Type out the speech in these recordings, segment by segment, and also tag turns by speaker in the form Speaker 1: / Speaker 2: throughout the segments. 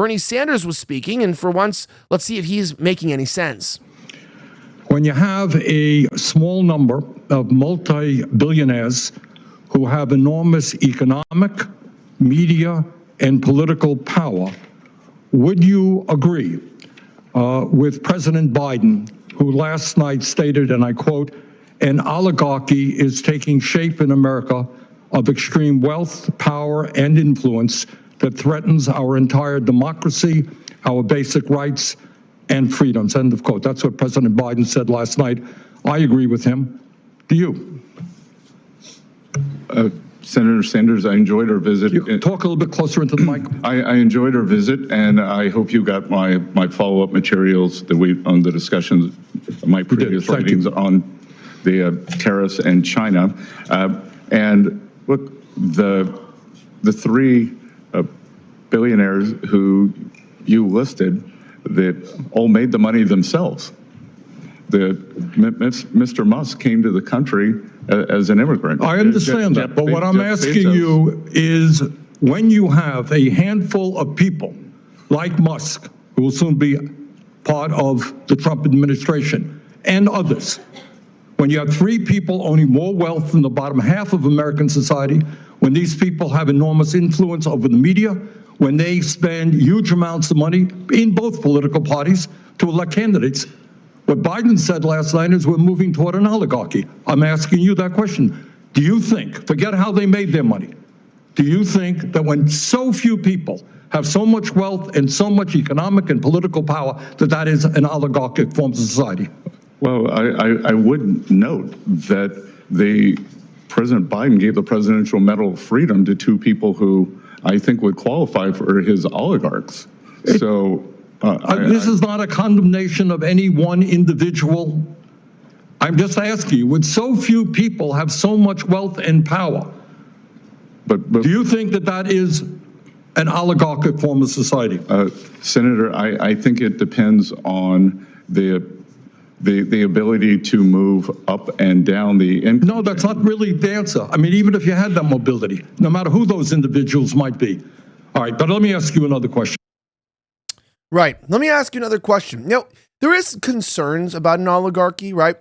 Speaker 1: Bernie Sanders was speaking, and for once, let's see if he's making any sense.
Speaker 2: When you have a small number of multi-billionaires who have enormous economic, media, and political power, would you agree with President Biden, who last night stated, and I quote, "An oligarchy is taking shape in America of extreme wealth, power, and influence that threatens our entire democracy, our basic rights, and freedoms," end of quote. That's what President Biden said last night. I agree with him. Do you?
Speaker 3: Senator Sanders, I enjoyed our visit.
Speaker 2: Talk a little bit closer into the mic.
Speaker 3: I enjoyed our visit, and I hope you got my follow-up materials that on the discussions, my previous writings on the tariffs and China. And look, the three billionaires who you listed that all made the money themselves. Mr. Musk came to the country as an immigrant.
Speaker 2: I understand that, but what I'm asking you is, when you have a handful of people like Musk, who will soon be part of the Trump administration, and others, when you have three people owning more wealth than the bottom half of American society, when these people have enormous influence over the media, when they spend huge amounts of money in both political parties to elect candidates, what Biden said last night is we're moving toward an oligarchy. I'm asking you that question. Do you think, forget how they made their money, do you think that when so few people have so much wealth and so much economic and political power, that that is an oligarchic form of society?
Speaker 3: Well, I would note that President Biden gave the Presidential Medal of Freedom to two people who I think would qualify for his oligarchs. So
Speaker 2: this is not a condemnation of any one individual. I'm just asking you, would so few people have so much wealth and power? But do you think that that is an oligarchic form of society?
Speaker 3: Senator, I think it depends on the ability to move up and down the income.
Speaker 2: No, that's not really the answer. I mean, even if you had that mobility, no matter who those individuals might be. All right, but let me ask you another question.
Speaker 1: Right. Let me ask you another question. Now, there is concerns about an oligarchy, right?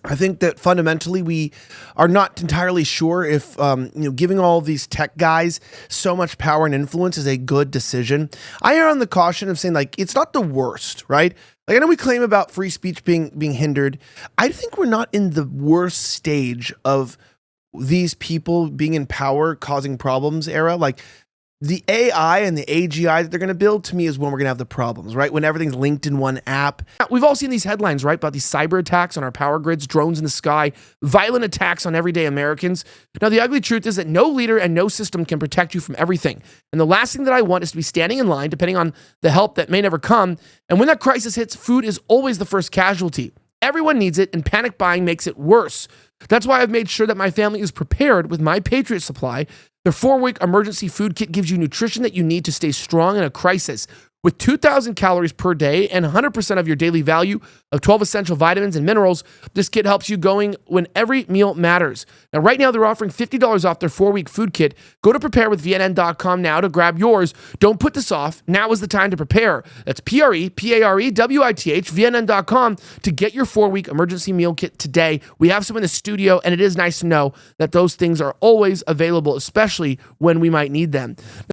Speaker 1: I think that fundamentally we are not entirely sure if giving all of these tech guys so much power and influence is a good decision. I err on the caution of saying, like, it's not the worst, right? Like, I know we claim about free speech being hindered. I think we're not in the worst stage of these people being in power causing problems era. Like, the AI and the AGI that they're going to build, to me, is when we're going to have the problems, right? When everything's linked in one app. We've all seen these headlines, right, about these cyber attacks on our power grids, drones in the sky, violent attacks on everyday Americans. Now, the ugly truth is that no leader and no system can protect you from everything. And the last thing that I want is to be standing in line, depending on the help that may never come. And when that crisis hits, food is always the first casualty. Everyone needs it, and panic buying makes it worse. That's why I've made sure that my family is prepared with my Patriot Supply. Their 4-week emergency food kit gives you nutrition that you need to stay strong in a crisis. With 2,000 calories per day and 100% of your daily value of 12 essential vitamins and minerals, this kit helps you going when every meal matters. Now, right now, they're offering $50 off their 4-week food kit. Go to preparewithvnn.com now to grab yours. Don't put this off. Now is the time to prepare. That's PREPAREWITH, VNN.com to get your 4-week emergency meal kit today. We have some in the studio, and it is nice to know that those things are always available, especially when we might need them.